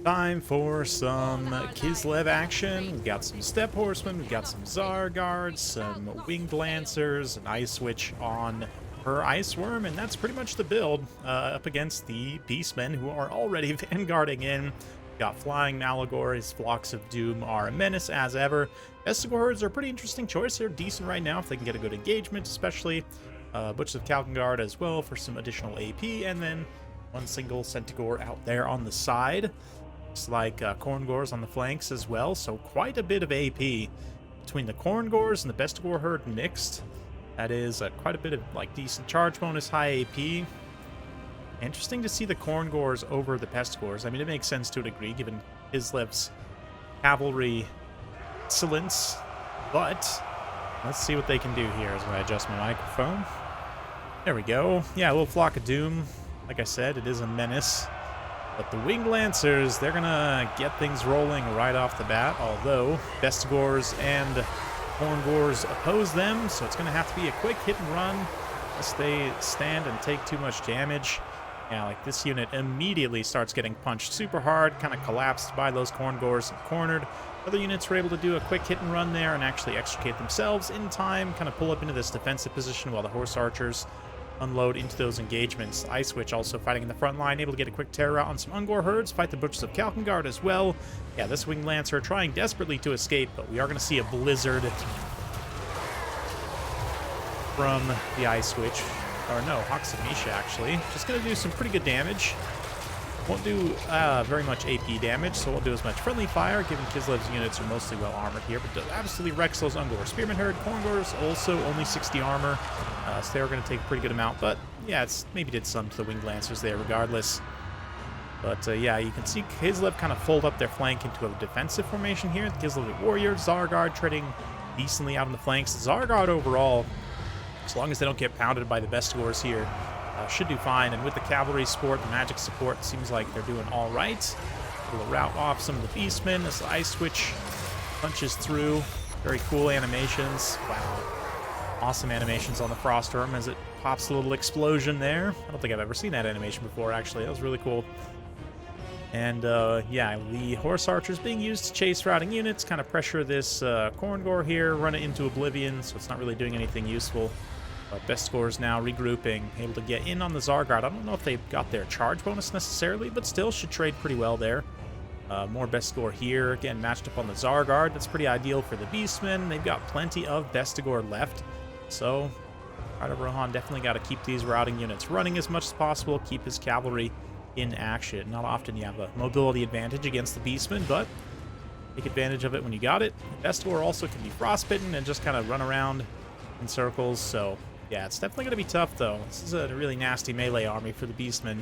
Time for some Kislev action. We've got some Steppe Horsemen, we've got some Tsar Guards, some Winged Lancers, an Ice Witch on her Ice Worm, and that's pretty much the build up against the Beastmen, who are already vanguarding in. Got Flying Malagors, Flocks of Doom are a menace as ever. Vestigor Herds are a pretty interesting choice. They're decent right now if they can get a good engagement, especially Butchers of Kalkengard as well for some additional AP, and then one single Centaur out there on the side. Looks like Gors on the flanks as well, so quite a bit of AP between the Gors and the Vestigor Herd mixed. That is quite a bit of decent charge bonus, high AP. Interesting to see the Gors over the Vestigors. I mean, it makes sense to a degree given Kislev's cavalry excellence, but let's see what they can do here as I adjust my microphone. There we go. Yeah, a little Flock of Doom. Like I said, it is a menace. But the Winged Lancers, they're going to get things rolling right off the bat, although Vestigors and Gors oppose them, so it's going to have to be a quick hit and run lest they stand and take too much damage. Yeah, like this unit immediately starts getting punched super hard, kind of collapsed by those Gors and cornered. Other units were able to do a quick hit and run there and actually extricate themselves in time, kind of pull up into this defensive position while the Horse Archers unload into those engagements. Ice Witch also fighting in the front line, able to get a quick terror out on some Ungor herds, fight the Butchers of Kalkengard as well. Yeah, this Winged Lancer trying desperately to escape, but we are going to see a blizzard from the Ice Witch. Or no, Hoxamisha actually. Just going to do some pretty good damage. Won't do very much AP damage, so won't do as much friendly fire, given Kislev's units are mostly well armored here, but does absolutely wrecks those Ungor. Spearman Herd, Gors also only 60 armor, so they were going to take a pretty good amount, but yeah, it's maybe did some to the Winged Lancers there regardless. But yeah, you can see Kislev kind of fold up their flank into a defensive formation here. The Kislev Warriors, Tsar Guard trading decently out on the flanks. The Tsar Guard overall, as long as they don't get pounded by the Vestigors here, should do fine, and with the cavalry support, the magic support, seems like they're doing all right. We'll route off some of the Beastmen as the Ice Witch punches through. Very cool animations. Wow. Awesome animations on the Frostworm as it pops a little explosion there. I don't think I've ever seen that animation before, actually. That was really cool. And yeah, the Horse Archers being used to chase routing units, kind of pressure this Gor here, run it into oblivion, so it's not really doing anything useful. But Vestigors now regrouping, able to get in on the Tsar Guard. I don't know if they've got their charge bonus necessarily, but still should trade pretty well there. More Vestigor here, again matched up on the Tsar Guard. That's pretty ideal for the Beastmen. They've got plenty of Vestigor left, so Rohan definitely got to keep these routing units running as much as possible, keep his cavalry in action. Not often you have a mobility advantage against the Beastmen, but take advantage of it when you got it. Vestigor also can be frostbitten and just kind of run around in circles, so yeah, it's definitely going to be tough, though. This is a really nasty melee army for the Beastmen.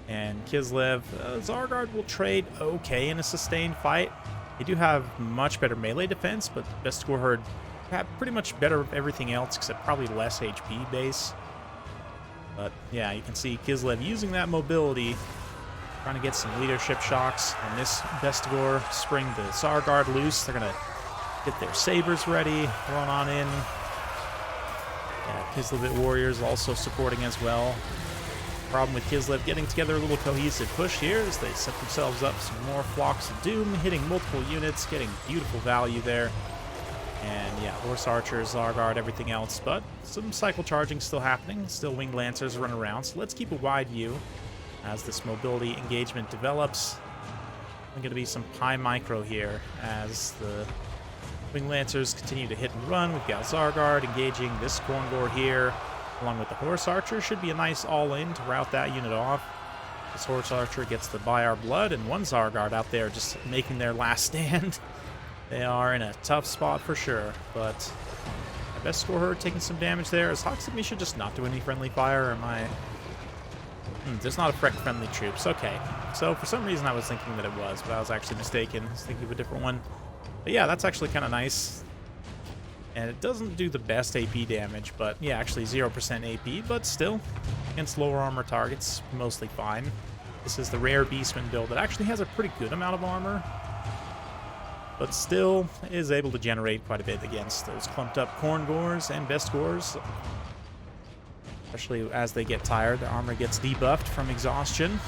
And Kislev, Tsar Guard will trade okay in a sustained fight. They do have much better melee defense, but the Vestigor Herd have pretty much better everything else, except probably less HP base. But yeah, you can see Kislev using that mobility, trying to get some leadership shocks on this Vestigor, spring the Tsar Guard loose. They're going to get their sabers ready, run on in. Kislev Warriors also supporting as well. Problem with Kislev getting together a little cohesive push here as they set themselves up some more Flocks of Doom, hitting multiple units, getting beautiful value there. And yeah, Horse Archers, Tsar Guard, everything else, but some cycle charging still happening. Still Winged Lancers run around, so let's keep a wide view as this mobility engagement develops. There's going to be some high micro here as the Winged Lancers continue to hit and run. We've got Tsar Guard engaging this Gor here, along with the Horse Archer. Should be a nice all-in to route that unit off. This Horse Archer gets to buy our blood, and one Tsar Guard out there just making their last stand. They are in a tough spot for sure, but I best score her taking some damage there. Is Hoxamisha just not doing any friendly fire, or am I... there's not a friendly troops. Okay, so for some reason I was thinking that it was, but I was actually mistaken. I was thinking of a different one. But yeah, that's actually kind of nice. And it doesn't do the best AP damage, but yeah, actually 0% AP, but still, against lower armor targets, mostly fine. This is the rare Beastman build that actually has a pretty good amount of armor, but still is able to generate quite a bit against those clumped up Gors and Vestigors. Especially as they get tired, their armor gets debuffed from exhaustion.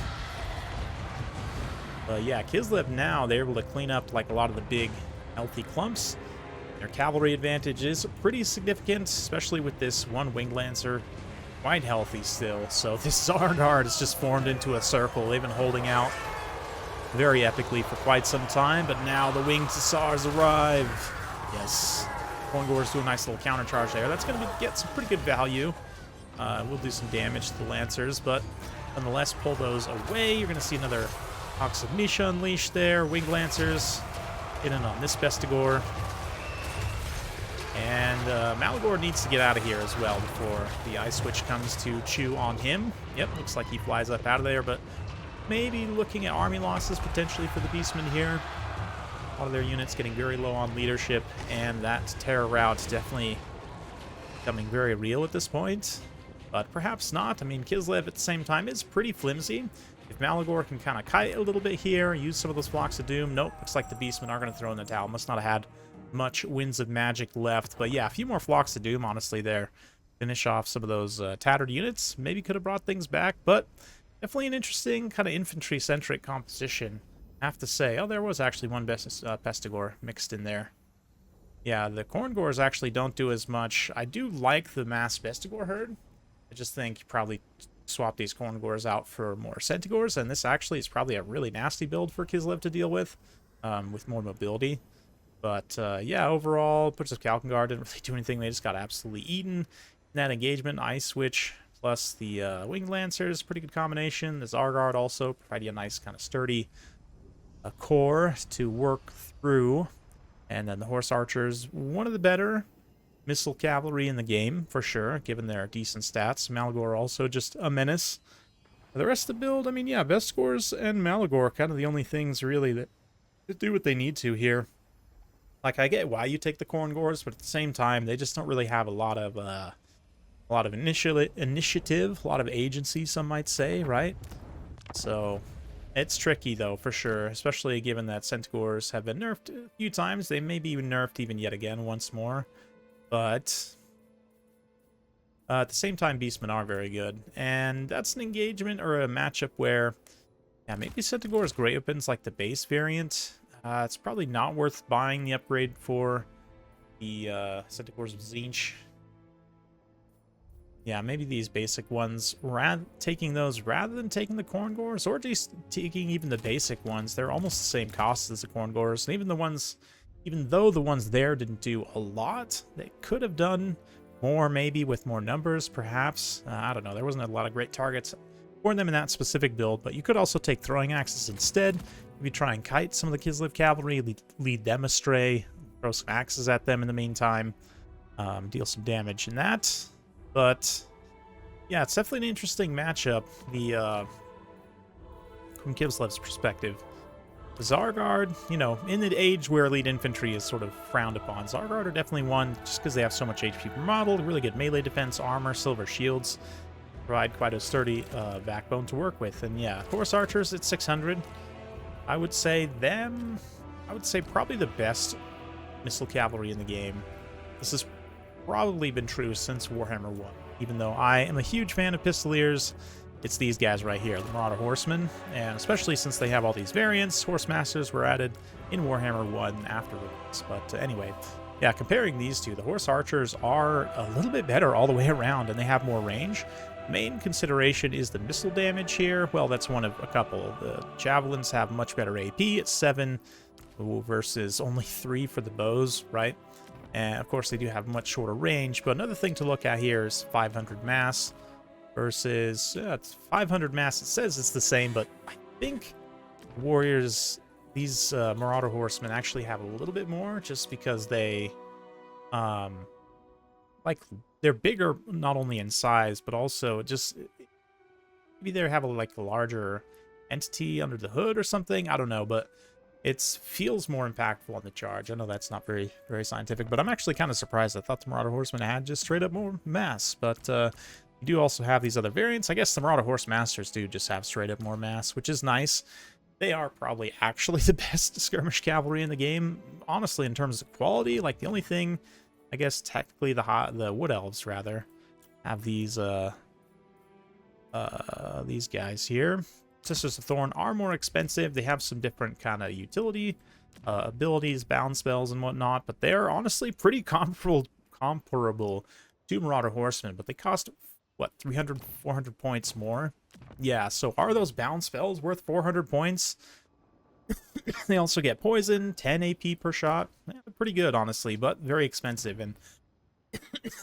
But yeah, Kislev now, they're able to clean up like a lot of the big healthy clumps. Their cavalry advantage is pretty significant, especially with this one Winged Lancer quite healthy still. So this Zargard has just formed into a circle. They've been holding out very epically for quite some time, but now the Winged Hussars arrive. Yes, Gors do a nice little counter charge there. That's going to get some pretty good value. We'll do some damage to the Lancers, but nonetheless, pull those away. You're going to see another Ox of Misha unleashed there. Winged Lancers in on this Bestigor. And Malagor needs to get out of here as well before the Ice Switch comes to chew on him. Yep, looks like he flies up out of there, but maybe looking at army losses potentially for the Beastmen here. A lot of their units getting very low on leadership, and that terror route's definitely becoming very real at this point. But perhaps not. I mean, Kislev at the same time is pretty flimsy. If Malagor can kind of kite a little bit here, use some of those Flocks of Doom. Nope, looks like the Beastmen are going to throw in the towel. Must not have had much Winds of Magic left. But yeah, a few more Flocks of Doom, honestly, there. Finish off some of those tattered units. Maybe could have brought things back, but definitely an interesting kind of infantry-centric composition, I have to say. Oh, there was actually one Pestigor mixed in there. Yeah, the Gors actually don't do as much. I do like the mass Pestigor herd. I just think you probably swap these Gors out for more Centigors, and this actually is probably a really nasty build for Kislev to deal with more mobility. But yeah, overall, Puts of Kalkengard didn't really do anything. They just got absolutely eaten in that engagement. Ice Switch plus the Winged Lancers, pretty good combination. The Zargard also providing a nice kind of sturdy core to work through. And then the Horse Archers, one of the better missile cavalry in the game, for sure, given their decent stats. Malagor also just a menace. The rest of the build, I mean, yeah, Bestigors and Malagor kind of the only things really that do what they need to here. Like, I get why you take the Gors, but at the same time, they just don't really have a lot of initiative, a lot of agency, some might say, right? So it's tricky, though, for sure, especially given that Centigors have been nerfed a few times. They may be nerfed even yet again once more. But at the same time, Beastmen are very good. And that's an engagement or a matchup where, yeah, maybe Centigors Grey Weapons like the base variant. It's probably not worth buying the upgrade for the Centigors of Tzeentch. Yeah, maybe these basic ones, taking those rather than taking the Gors, or just taking even the basic ones. They're almost the same cost as the Gors. And even though the ones there didn't do a lot, they could have done more, maybe with more numbers, perhaps. I don't know. There wasn't a lot of great targets for them in that specific build, but you could also take throwing axes instead. Maybe try and kite some of the Kislev cavalry, lead them astray, throw some axes at them in the meantime, deal some damage in that. But yeah, it's definitely an interesting matchup. From Kislev's perspective. Zargard, you know, in the age where elite infantry is sort of frowned upon, Zargard are definitely one just because they have so much HP per model, really good melee defense, armor, silver shields, provide quite a sturdy backbone to work with. And yeah, Horse Archers at 600. I would say probably the best missile cavalry in the game. This has probably been true since Warhammer 1. Even though I am a huge fan of Pistoliers, it's these guys right here, the Marauder Horsemen, and especially since they have all these variants, Horse Masters were added in Warhammer 1 after release. But anyway, yeah, comparing these two, the Horse Archers are a little bit better all the way around, and they have more range. Main consideration is the missile damage here. Well, that's one of a couple. The Javelins have much better AP at 7 versus only 3 for the bows, right? And of course, they do have much shorter range, but another thing to look at here is 500 mass versus it's 500 mass. It says it's the same, but I think Warriors, these Marauder Horsemen actually have a little bit more just because they they're bigger not only in size but also just maybe they have a larger entity under the hood or something. I don't know, but it feels more impactful on the charge. I know that's not very scientific, but I'm actually kind of surprised. I thought the Marauder Horsemen had just straight up more mass, but you do also have these other variants. I guess the Marauder Horse Masters do just have straight up more mass, which is nice. They are probably actually the best skirmish cavalry in the game, honestly, in terms of quality. Like, the only thing, I guess, technically the Wood Elves, rather, have these guys here. Sisters of Thorn are more expensive. They have some different kind of utility abilities, bound spells, and whatnot, but they're honestly pretty comparable to Marauder Horsemen, but they cost, what, 300, 400 points more? Yeah, so are those bound spells worth 400 points? They also get poison, 10 AP per shot. Yeah, they're pretty good, honestly, but very expensive, and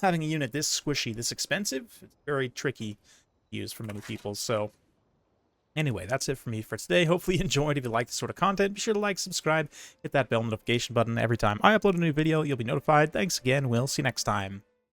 having a unit this squishy, this expensive, it's very tricky to use for many people, so anyway, that's it for me for today. Hopefully you enjoyed. If you like this sort of content, be sure to like, subscribe, hit that bell notification button. Every time I upload a new video, you'll be notified. Thanks again. We'll see you next time.